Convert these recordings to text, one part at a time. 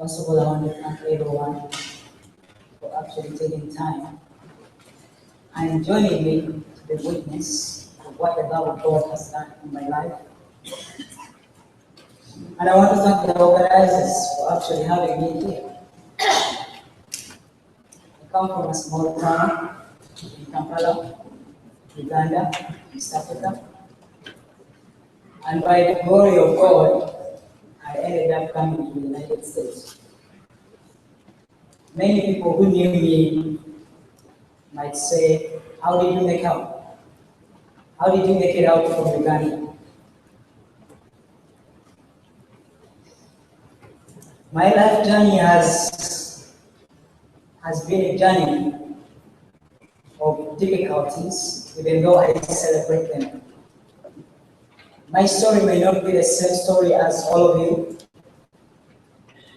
First of all, I want to thank everyone for actually taking time and joining me to the witness of what the love of God has done in my life. And I want to thank the organizers for actually having me here. I come from a small town in Kampala, Uganda, East Africa. And by the glory of God, I ended up coming to the United States. Many people who knew me might say, how did you make out? How did you make it out from Uganda? My life journey has been a journey of difficulties, even though I celebrate them. My story may not be the same story as all of you,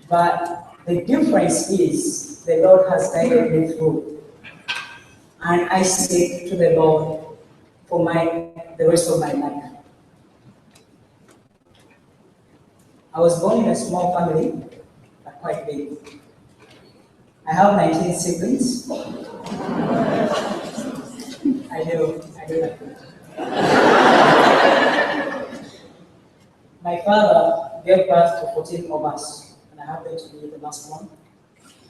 but the difference is the Lord has guided me through. And I stick to the Lord for the rest of my life. I was born in a small family, but quite big. I have 19 siblings. I do that. My father gave birth to 14 of us, and I happened to be the last one.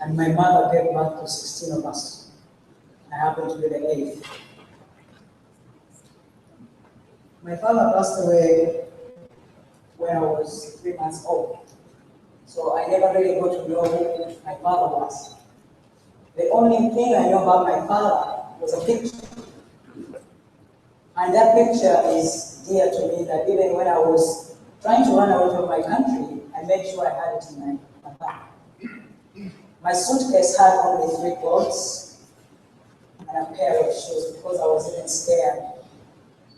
And my mother gave birth to 16 of us. I happened to be the 8th. My father passed away when I was 3 months old. So I never really got to know who my father was. The only thing I know about my father was a picture. And that picture is dear to me, that even when I was trying to run away from my country, I made sure I had it in my bag. My suitcase had only 3 clothes and a pair of shoes because I was even scared.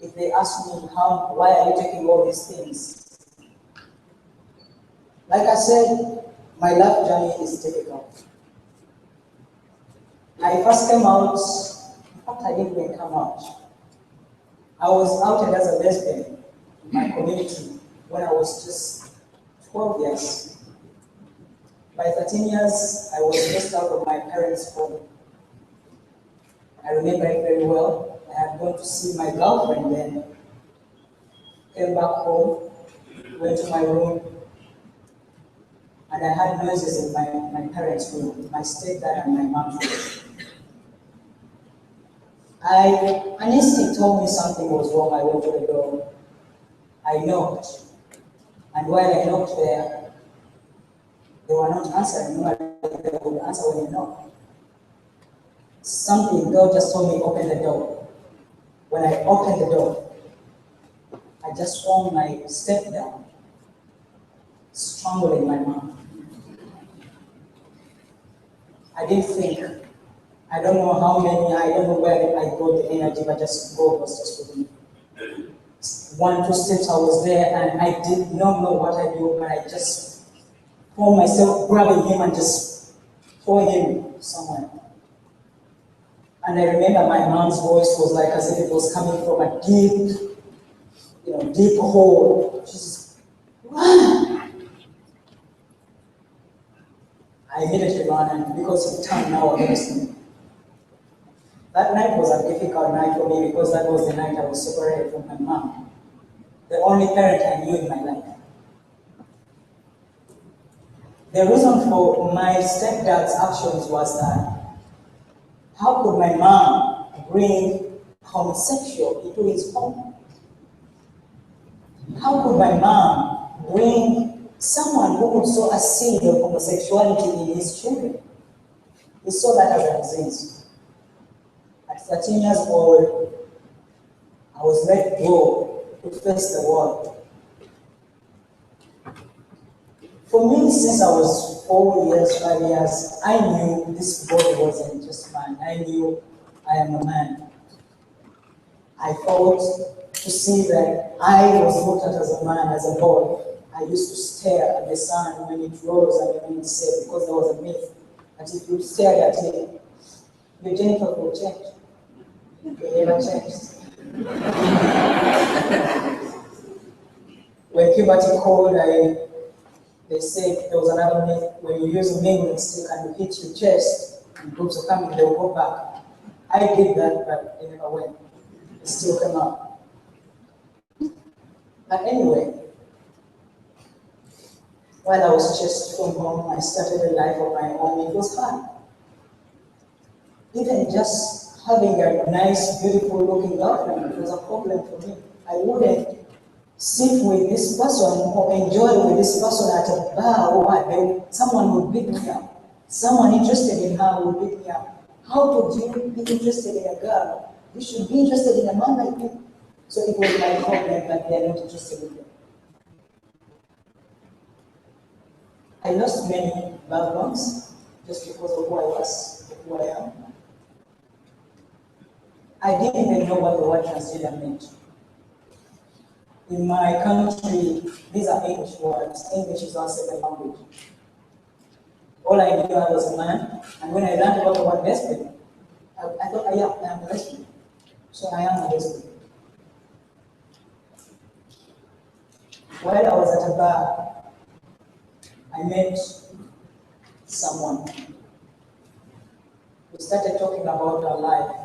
If they asked me, why are you taking all these things? Like I said, my life journey is difficult. I first came out, in fact I didn't even come out. I was outed as a lesbian in my community when I was just 12 years. By 13 years, I was just out of my parents' home. I remember it very well. I had gone to see my girlfriend then, came back home, went to my room, and I had noises in my parents' room, my stepdad and my mom's room. An instinct told me something was wrong. I went to the door. I knocked. And while I knocked there, they were not answering. Normally they would answer when you knock. Something, God just told me, open the door. When I opened the door, I just found my stepdad strangling my mom. I didn't think. I don't know how many, I don't know where I got the energy, but just God was just with me. 1, 2 steps I was there and I did not know what I do, but I just found myself grabbing him and just throwing him somewhere. And I remember my mom's voice was like as if it was coming from a deep hole. She just, run! I immediately ran, and because he turned now against me. That night was a difficult night for me because that was the night I was separated from my mom, the only parent I knew in my life. The reason for my stepdad's actions was that how could my mom bring homosexual into his home? How could my mom bring someone who would sow a seed of homosexuality in his children? He saw that as a disease. At 13 years old, I was let go to face the world. For me, since I was 4 years, 5 years, I knew this body wasn't just mine. I knew I am a man. I thought to see that I was looked at as a man, as a boy. I used to stare at the sun when it rose and when it set, because there was a myth that if you stared at it, your genitals will change. They never changed. When puberty called, They said there was another myth, when you use a measuring stick and you hit your chest, and groups are coming, they will go back. I did that, but it never went. It still came out. But anyway, while I was chased from home, I started a life of my own. It was hard. Even just having a nice, beautiful looking girlfriend was a problem for me. I wouldn't sit with this person or enjoy with this person at a bar or what. Someone would beat me up. Someone interested in her would beat me up. How could you be interested in a girl? You should be interested in a man like me. So it was my problem that they are not interested in me. I lost many loved ones just because of who I was, of who I am. I didn't even know what the word transgender meant. In my country, these are English words. English is our second language. All I knew I was a man, and when I learned about the word lesbian, I thought, yeah, I am a lesbian. So I am a lesbian. While I was at a bar, I met someone. We started talking about our life.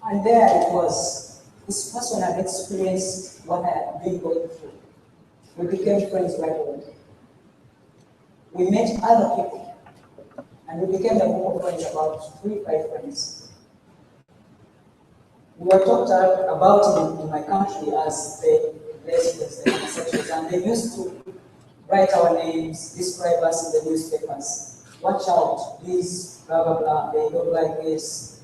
And there it was. This person had experienced what I had been going through. We became friends right away. We met other people, and we became a group of friends, about 3-5 friends. We were talked about in my country as the lesbians, the homosexuals, and they used to write our names, describe us in the newspapers. Watch out, these blah blah blah, they look like this,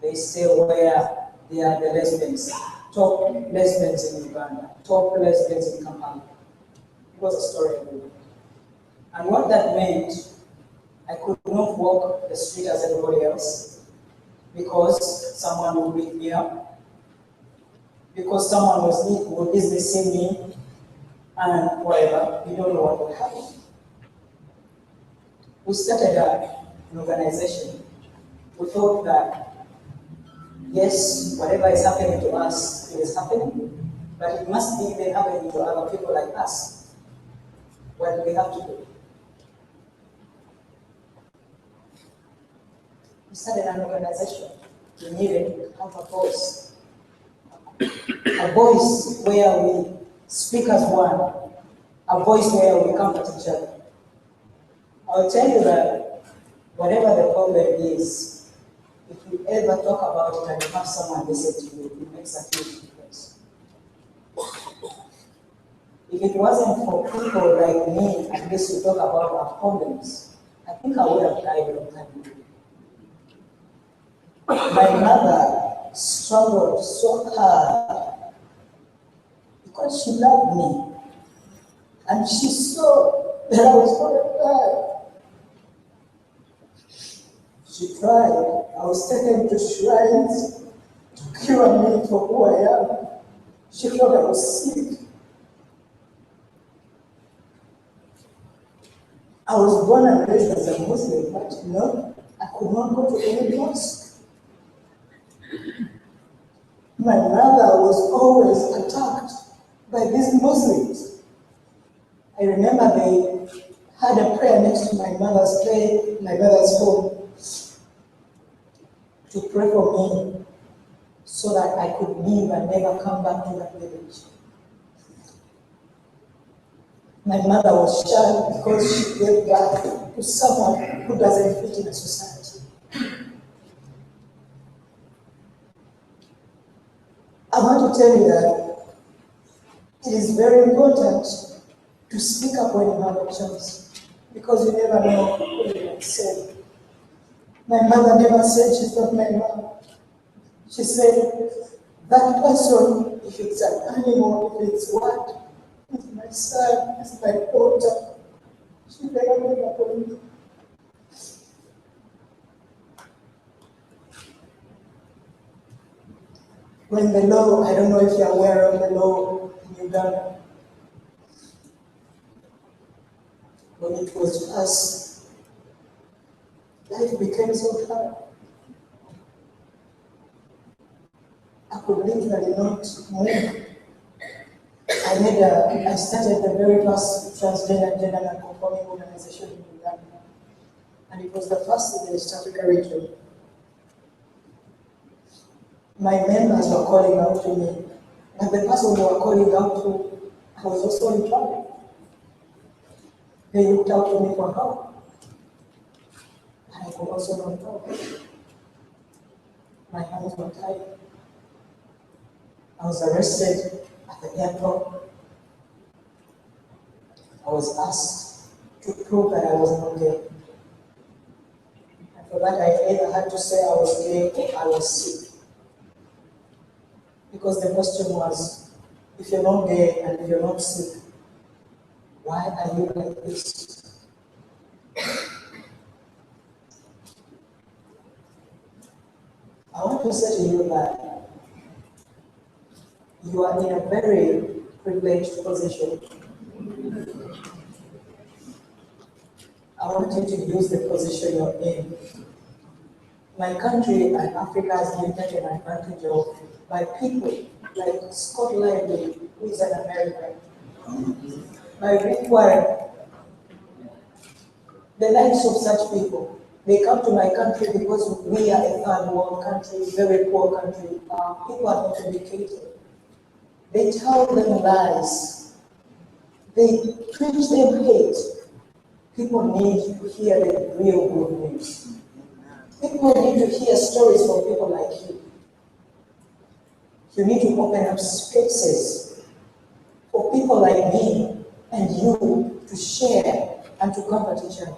they stay where they are the lesbians. Top lesbians in Uganda, top lesbians in Kampala. It was a story everywhere. And what that meant, I could not walk the street as everybody else because someone would beat me up, because someone would easily see me and whatever. You don't know what would happen. We started an organization. We thought that, yes, whatever is happening to us, it is happening, but it must be even happening to other people like us. What do we have to do? We started an organization. We needed to have a voice where we speak as one, a voice where we comfort each other. I'll tell you that whatever the problem is, if you ever talk about it and you have someone listen to you, it makes a huge difference. If it wasn't for people like me, at least to talk about our problems, I think I would have died a long time ago. My mother struggled so hard because she loved me and she saw that I was going to die. She tried. I was taken to shrines to cure me for who I am. She thought I was sick. I was born and raised as a Muslim, but I could not go to any mosque. My mother was always attacked by these Muslims. I remember they had a prayer next to my mother's home, to pray for me so that I could leave and never come back to that village. My mother was shy because she gave birth to someone who doesn't fit in a society. I want to tell you that it is very important to speak up when you have a chance, because you never know who you might say. My mother never said she's not my mom. She said, that person, if it's an animal, if it's what, it's my son, it's my daughter. She never made up on me. When the law, I don't know if you're aware of the law in Uganda, when it was passed, life became so hard. I could literally not move. I started the very first transgender and gender non-conforming organization in Uganda. And it was the first in the East Africa region. My members were calling out to me, and the person they were calling out to, I was also in trouble. They looked out to me for help, and I could also not talk. My hands were tied. I was arrested at the airport. I was asked to prove that I was not gay. And for that, I either had to say I was gay or I was sick. Because the question was, if you're not gay and if you're not sick, why are you like this? I want to say to you that you are in a very privileged position. I want you to use the position you're in. My country and Africa has been taken advantage of by people like Scott Lively, who is an American, by Rick Warren, the likes of such people. They come to my country because we are a third world country, very poor country. People are not educated. They tell them lies. They preach them hate. People need to hear the real good news. People need to hear stories from people like you. You need to open up spaces for people like me and you to share and to comfort each other.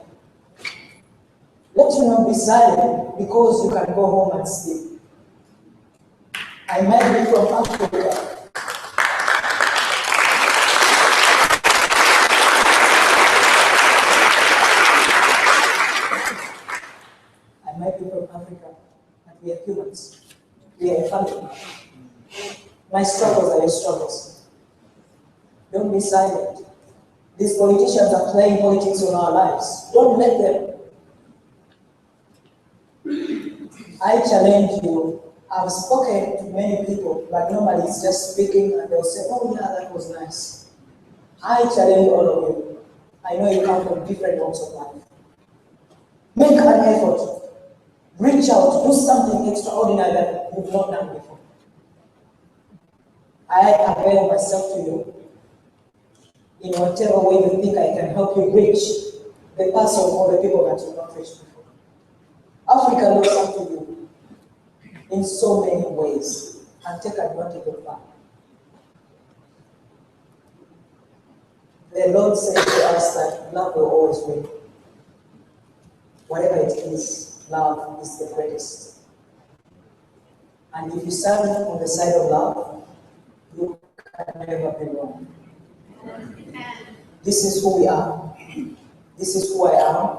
Let you not be silent because you can go home and sleep. I might be from Africa. I might be from Africa, but we are humans. We are a family. My struggles are your struggles. Don't be silent. These politicians are playing politics on our lives. Don't let them. I challenge you. I've spoken to many people, but normally it's just speaking and they'll say, oh yeah, that was nice. I challenge all of you. I know you come from different walks of life. Make an effort. Reach out. Do something extraordinary that you've not done before. I avail myself to you in whatever way you think I can help you reach the person or the people that you've not reached before. Africa looks up to you in so many ways and take advantage of that. The Lord says to us that love will always win. Whatever it is, love is the greatest. And if you stand on the side of love, you can never be wrong. This is who we are. This is who I am.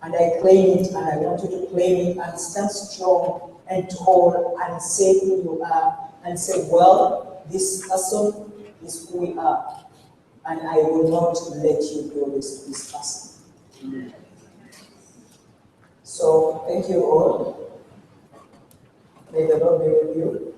And I claim it, and I want you to claim it and stand strong and tall and say who you are and say, well, this person is who we are. And I will not let you go this person. Amen. So thank you all. May the Lord be with you.